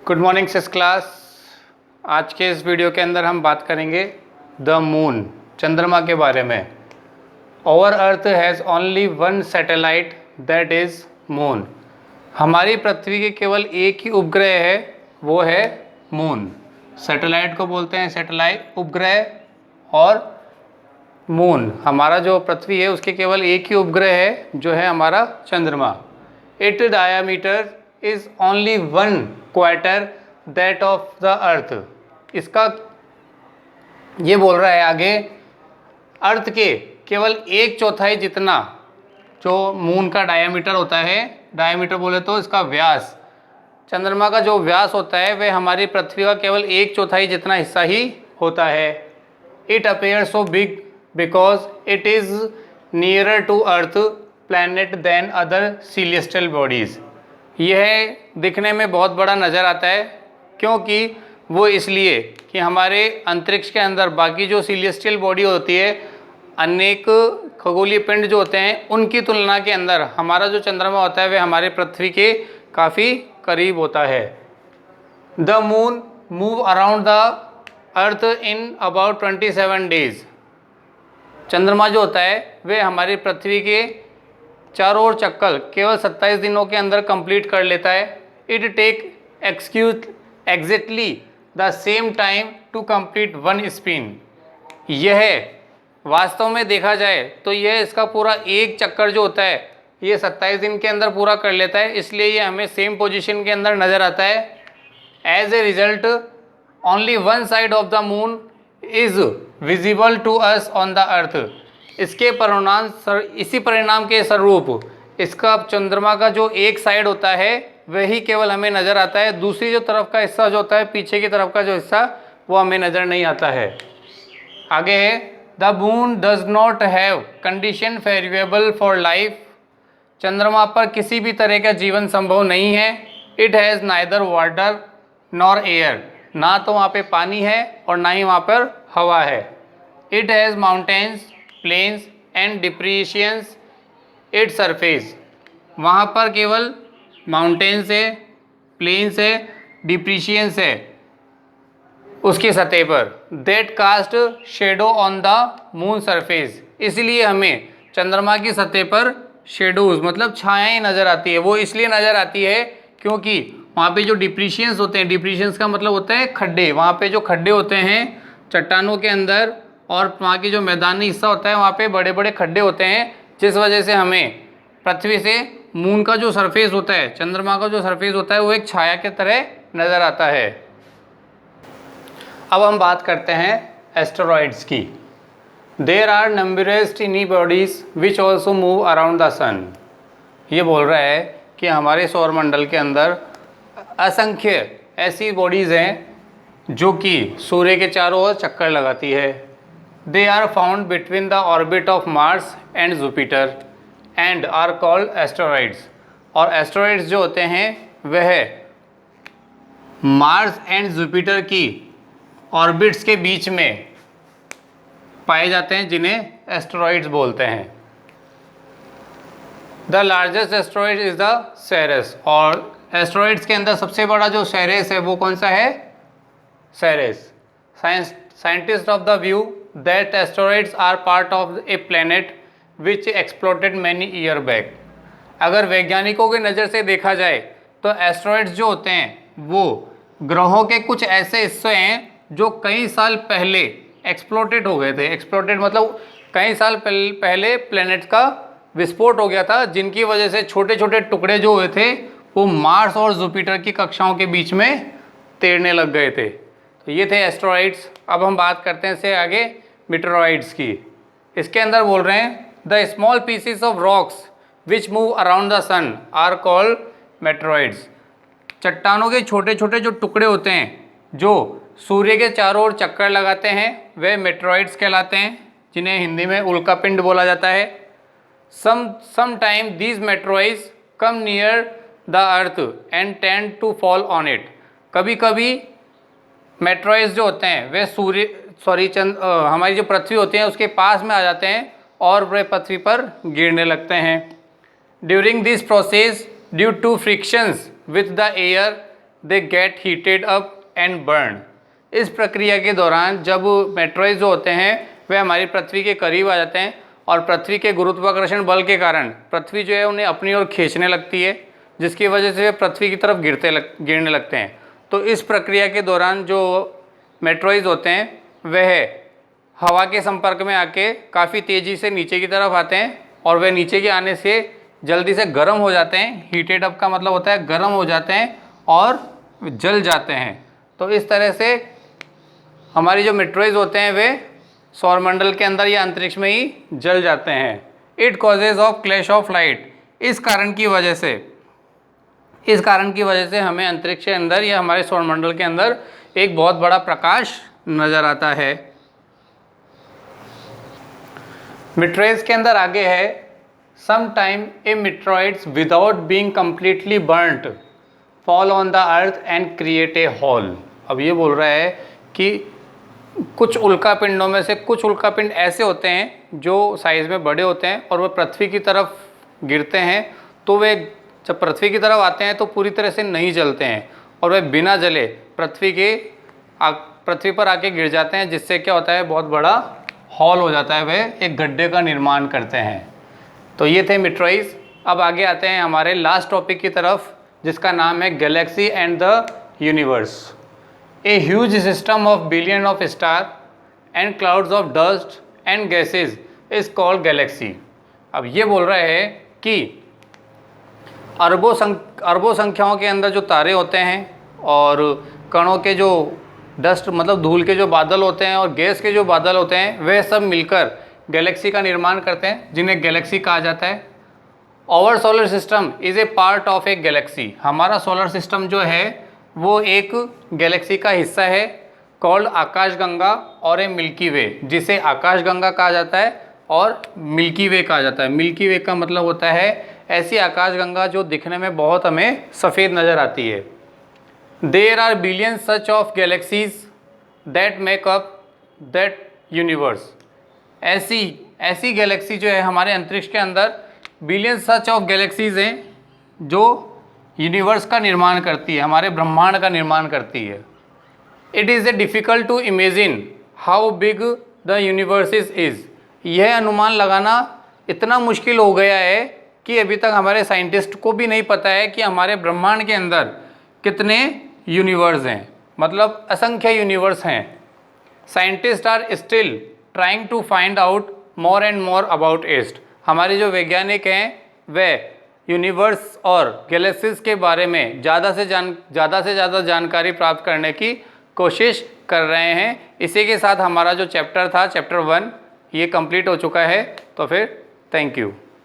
Good morning सिस class. आज के इस वीडियो के अंदर हम बात करेंगे द मून, चंद्रमा के बारे में। Our earth has only one satellite that is moon. हमारी पृथ्वी के केवल एक ही उपग्रह है, वो है मून। सैटेलाइट को बोलते हैं सैटेलाइट, उपग्रह। और मून, हमारा जो पृथ्वी है उसके केवल एक ही उपग्रह है जो है हमारा चंद्रमा। It diameter is only 1/4 that of the earth. इसका ये बोल रहा है आगे, अर्थ के केवल 1/4 जितना जो मून का डायामीटर होता है, डायामीटर बोले तो इसका व्यास, चंद्रमा का जो व्यास होता है वह हमारी पृथ्वी का केवल 1/4 जितना हिस्सा ही होता है। It appear so big because it is nearer to earth planet than other celestial bodies. यह दिखने में बहुत बड़ा नज़र आता है क्योंकि वो इसलिए कि हमारे अंतरिक्ष के अंदर बाकी जो सिलेस्टियल बॉडी होती है, अनेक खगोलीय पिंड जो होते हैं, उनकी तुलना के अंदर हमारा जो चंद्रमा होता है वह हमारे पृथ्वी के काफ़ी करीब होता है। The moon move around the earth in about 27 days. चंद्रमा जो होता है वह हमारी पृथ्वी के चारों ओर चक्कर केवल 27 दिनों के अंदर कंप्लीट कर लेता है। It take exactly the same time to complete one spin. यह वास्तव में देखा जाए तो यह इसका पूरा एक चक्कर जो होता है ये 27 दिन के अंदर पूरा कर लेता है, इसलिए ये हमें सेम पोजीशन के अंदर नज़र आता है। As a result only one side of the moon is visible to us on the earth. इसी परिणाम के स्वरूप इसका चंद्रमा का जो एक साइड होता है वही केवल हमें नज़र आता है, दूसरी जो तरफ का हिस्सा जो होता है, पीछे की तरफ का जो हिस्सा, वो हमें नज़र नहीं आता है। आगे है, the moon does not have condition favourable for life. चंद्रमा पर किसी भी तरह का जीवन संभव नहीं है। It has neither water nor air. ना तो वहाँ पे पानी है और ना ही वहाँ पर हवा है। It has mountains, plains and depressions it surface. वहाँ पर केवल माउंटेन्स है, प्लेन्स है, डिप्रेशंस है उसकी सतह पर। That caste shadow on the moon surface. इसलिए हमें चंद्रमा की सतह पर शेडोज़ मतलब छायाएँ नज़र आती है। वो इसलिए नज़र आती है क्योंकि वहाँ पे जो डिप्रेशंस होते हैं, डिप्रेशंस का मतलब होता है खड्डे, वहाँ पे जो खड्डे होते हैं चट्टानों के अंदर और वहाँ की जो मैदानी हिस्सा होता है वहाँ पे बड़े बड़े खड्डे होते हैं, जिस वजह से हमें पृथ्वी से मून का जो सरफेस होता है, चंद्रमा का जो सरफेस होता है वो एक छाया के तरह नज़र आता है। अब हम बात करते हैं एस्टेरॉइड्स की। There are numbers tiny bodies which also move around the sun. ये बोल रहा है कि हमारे सौरमंडल के अंदर असंख्य ऐसी बॉडीज़ हैं जो कि सूर्य के चारों ओर चक्कर लगाती है। They are found between the orbit of Mars and Jupiter and are called asteroids. और एस्टेरॉइड्स जो होते हैं वह मार्स एंड जुपिटर की ऑर्बिट्स के बीच में पाए जाते हैं, जिन्हें एस्टेरॉइड्स बोलते हैं। The largest asteroid is the Ceres. और एस्टेरॉइड्स के अंदर सबसे बड़ा जो सेरेस है वो कौन सा है? Ceres. Scientist of the view that asteroids are part of a planet which exploded many year back. अगर वैज्ञानिकों की नज़र से देखा जाए तो एस्टेरॉइड्स जो होते हैं वो ग्रहों के कुछ ऐसे हिस्से हैं जो कई साल पहले एक्सप्लोडेड हो गए थे। एक्सप्लोडेड मतलब कई साल पहले प्लैनेट का विस्फोट हो गया था, जिनकी वजह से छोटे छोटे टुकड़े जो हुए थे वो मार्स और जुपिटर की कक्षाओं के बीच में तैरने लग गए थे। तो ये थे एस्टेरॉइड्स। अब हम बात करते हैं इससे आगे मीटेरॉइड्स की। इसके अंदर बोल रहे हैं the small pieces of rocks which move around the sun are called meteoroids. चट्टानों के छोटे छोटे जो टुकड़े होते हैं जो सूर्य के चारों ओर चक्कर लगाते हैं वे मेटेरॉइड्स कहलाते हैं, जिन्हें हिंदी में उल्कापिंड बोला जाता है। Sometime these meteoroids come near the earth and tend to fall on it। कभी कभी मेटेरॉइड्स जो होते हैं वे हमारी जो पृथ्वी होती है उसके पास में आ जाते हैं और वे पृथ्वी पर गिरने लगते हैं। During this process due to frictions with the air they get heated up and burn. इस प्रक्रिया के दौरान जब मेट्रॉइड जो होते हैं वे हमारी पृथ्वी के करीब आ जाते हैं और पृथ्वी के गुरुत्वाकर्षण बल के कारण पृथ्वी जो है उन्हें अपनी ओर खींचने लगती है, जिसकी वजह से वे पृथ्वी की तरफ गिरने लगते हैं। तो इस प्रक्रिया के दौरान जो मेट्रॉइड होते हैं वह हवा के संपर्क में आके काफ़ी तेज़ी से नीचे की तरफ आते हैं और वे नीचे के आने से जल्दी से गर्म हो जाते हैं। हीटेड अप का मतलब होता है गर्म हो जाते हैं और जल जाते हैं। तो इस तरह से हमारी जो मेट्रॉइड होते हैं वे सौरमंडल के अंदर या अंतरिक्ष में ही जल जाते हैं। It causes of clash of light. इस कारण की वजह से हमें अंतरिक्ष के अंदर या हमारे सौरमंडल के अंदर एक बहुत बड़ा प्रकाश नज़र आता है। मेट्रॉइड्स के अंदर आगे है, some time a meteoroids without being completely burnt fall on the earth and create a hole. अब ये बोल रहा है कि कुछ उल्कापिंडों में से कुछ उल्कापिंड ऐसे होते हैं जो साइज़ में बड़े होते हैं और वह पृथ्वी की तरफ गिरते हैं, तो वे जब पृथ्वी की तरफ आते हैं तो पूरी तरह से नहीं जलते हैं और वे बिना जले पृथ्वी पर आके गिर जाते हैं, जिससे क्या होता है बहुत बड़ा हॉल हो जाता है, वे एक गड्ढे का निर्माण करते हैं। तो ये थे मेट्रॉइड्स। अब आगे आते हैं हमारे लास्ट टॉपिक की तरफ, जिसका नाम है Galaxy and the universe. A huge system of billion of star and clouds of dust and gases is called Galaxy. अब ये बोल रहा है कि अरबों संख्याओं के अंदर जो तारे होते हैं और कणों के जो डस्ट मतलब धूल के जो बादल होते हैं और गैस के जो बादल होते हैं वे सब मिलकर गैलेक्सी का निर्माण करते हैं, जिन्हें गैलेक्सी कहा जाता है। Our solar system is a part of a galaxy. हमारा सोलर सिस्टम जो है वो एक गैलेक्सी का हिस्सा है, कॉल्ड आकाशगंगा और ए मिल्की वे, जिसे आकाशगंगा कहा जाता है और मिल्की वे कहा जाता है। मिल्की वे का मतलब होता है ऐसी आकाशगंगा जो दिखने में बहुत हमें सफ़ेद नज़र आती है। There are billion such of galaxies that make up that universe. ऐसी गैलेक्सी जो है हमारे अंतरिक्ष के अंदर बिलियन सच ऑफ गैलेक्सीज हैं जो यूनिवर्स का निर्माण करती है, हमारे ब्रह्मांड का निर्माण करती है। It is a difficult to imagine how big the universe is. यह अनुमान लगाना इतना मुश्किल हो गया है कि अभी तक हमारे साइंटिस्ट को भी नहीं पता है कि हमारे ब्रह्मांड के अंदर कितने यूनिवर्स हैं, मतलब असंख्य यूनिवर्स हैं। Scientist are still trying to find out more and more about it. हमारे जो वैज्ञानिक हैं वे यूनिवर्स और गैलेक्सीज के बारे में ज़्यादा से ज़्यादा जानकारी प्राप्त करने की कोशिश कर रहे हैं। इसी के साथ हमारा जो चैप्टर था, चैप्टर 1, ये कंप्लीट हो चुका है। तो फिर थैंक यू।